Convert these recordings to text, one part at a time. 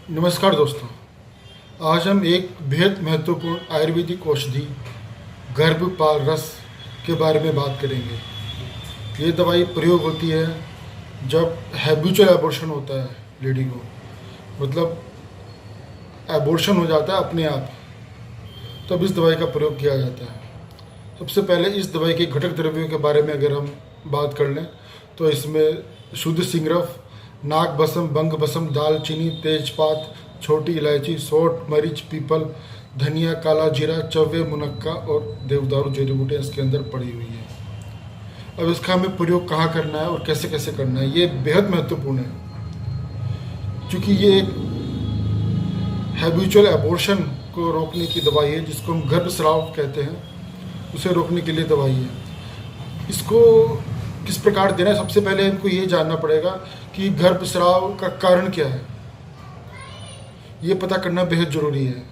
नमस्कार दोस्तों। आज हम एक बेहद महत्वपूर्ण आयुर्वेदिक औषधि गर्भपाल रस के बारे में बात करेंगे। ये दवाई प्रयोग होती है जब हैबिचुअल एबॉर्शन होता है लेडी को, मतलब एबॉर्शन हो जाता है अपने आप, तब इस दवाई का प्रयोग किया जाता है। सबसे पहले इस दवाई के घटक द्रव्यों के बारे में अगर हम बात कर लें तो इसमें शुद्ध सिंगरफ, नाग भस्म, बंग भस्म, दालचीनी, तेजपात, छोटी इलायची, सौंठ, मरीच, पीपल, धनिया, काला जीरा, चौवे, मुनक्का और देवदारू जड़ी बूटियाँ इसके अंदर पड़ी हुई है। अब इसका हमें प्रयोग कहाँ करना है और कैसे कैसे करना है, ये बेहद महत्वपूर्ण है, क्योंकि ये एक हैबिचुअल एबॉर्शन को रोकने की दवाई है, जिसको हम गर्भस्राव कहते हैं, उसे रोकने के लिए दवाई है। इसको किस प्रकार देना है, सबसे पहले हमको ये जानना पड़ेगा कि गर्भस्राव का कारण क्या है, ये पता करना बेहद ज़रूरी है।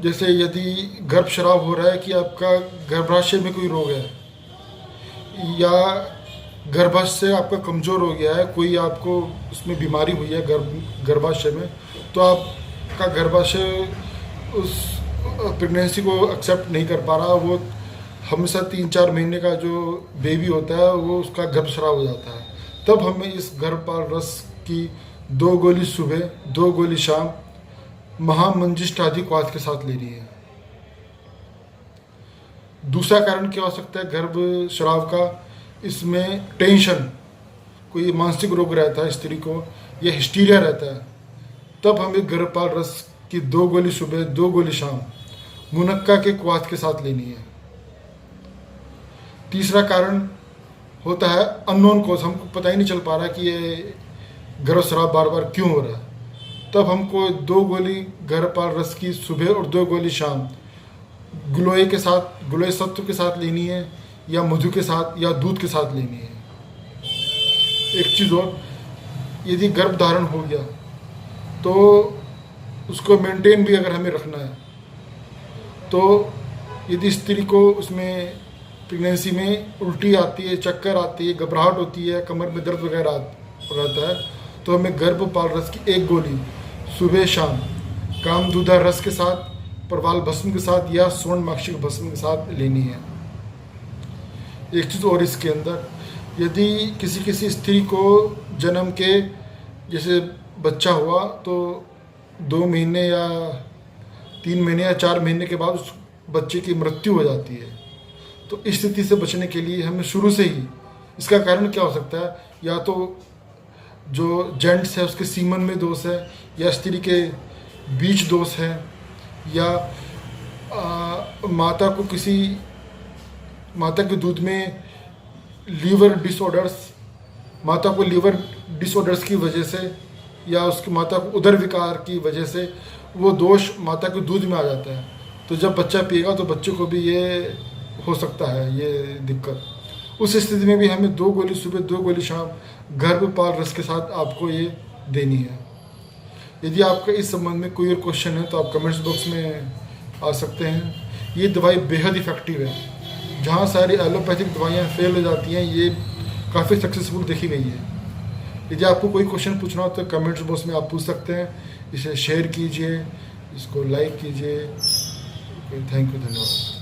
जैसे यदि गर्भस्राव हो रहा है कि आपका गर्भाशय में कोई रोग है या गर्भाशय आपका कमज़ोर हो गया है, कोई आपको उसमें बीमारी हुई है गर्भाशय में, तो आपका गर्भाशय उस प्रेगनेंसी को एक्सेप्ट नहीं कर पा रहा, वो हमेशा 3-4 महीने का जो बेबी होता है वो उसका गर्भस्राव हो जाता है, तब हमें इस गर्भपाल रस की 2 गोली सुबह, 2 गोली शाम महामंजिष्ठादि क्वाथ के साथ लेनी है। दूसरा कारण क्या हो सकता है गर्भस्राव का, इसमें टेंशन, कोई मानसिक रोग रहता है स्त्री को या हिस्टीरिया रहता है, तब हमें गर्भपाल रस की 2 गोली सुबह, 2 गोली शाम मुनक्का के क्वाथ के साथ लेनी है। तीसरा कारण होता है अननोन कॉज, हमको पता ही नहीं चल पा रहा कि ये गर्भस्राव बार बार क्यों हो रहा है, तब हमको 2 गोली गर्भपाल रस की सुबह और 2 गोली शाम गिलोय के साथ, गिलोय सत्व के साथ लेनी है या मधु के साथ या दूध के साथ लेनी है। एक चीज़ और, यदि गर्भ धारण हो गया तो उसको मेंटेन भी अगर हमें रखना है, तो यदि स्त्री को उसमें प्रेगनेंसी में उल्टी आती है, चक्कर आती है, घबराहट होती है, कमर में दर्द वगैरह रहता है, तो हमें गर्भपाल रस की 1 गोली सुबह शाम कामदूधा रस के साथ, प्रवाल भस्म के साथ या स्वर्ण माक्षिक भस्म के साथ लेनी है। एक चीज़ और इसके अंदर, यदि किसी स्त्री को जन्म के जैसे बच्चा हुआ तो 2 महीने या 3 महीने या 4 महीने के बाद उस बच्चे की मृत्यु हो जाती है, तो इस स्थिति से बचने के लिए हमें शुरू से ही, इसका कारण क्या हो सकता है, या तो जो जेंट्स है उसके सीमन में दोष है, या स्त्री के बीज दोष है, या माता के दूध में लीवर डिसऑर्डर्स, माता को लीवर डिसऑर्डर्स की वजह से या उसकी माता को उदर विकार की वजह से वो दोष माता के दूध में आ जाता है, तो जब बच्चा पिएगा तो बच्चे को भी ये हो सकता है ये दिक्कत। उस स्थिति में भी हमें 2 गोली सुबह, 2 गोली शाम गर्भपाल रस के साथ आपको ये देनी है। यदि आपका इस संबंध में कोई और क्वेश्चन है तो आप कमेंट्स बॉक्स में आ सकते हैं। ये दवाई बेहद इफ़ेक्टिव है, जहाँ सारी एलोपैथिक दवाइयाँ फेल हो जाती हैं, ये काफ़ी सक्सेसफुल देखी गई है। यदि आपको कोई क्वेश्चन पूछना हो तो कमेंट्स बॉक्स में आप पूछ सकते हैं। इसे शेयर कीजिए, इसको लाइक कीजिए। थैंक यू, धन्यवाद।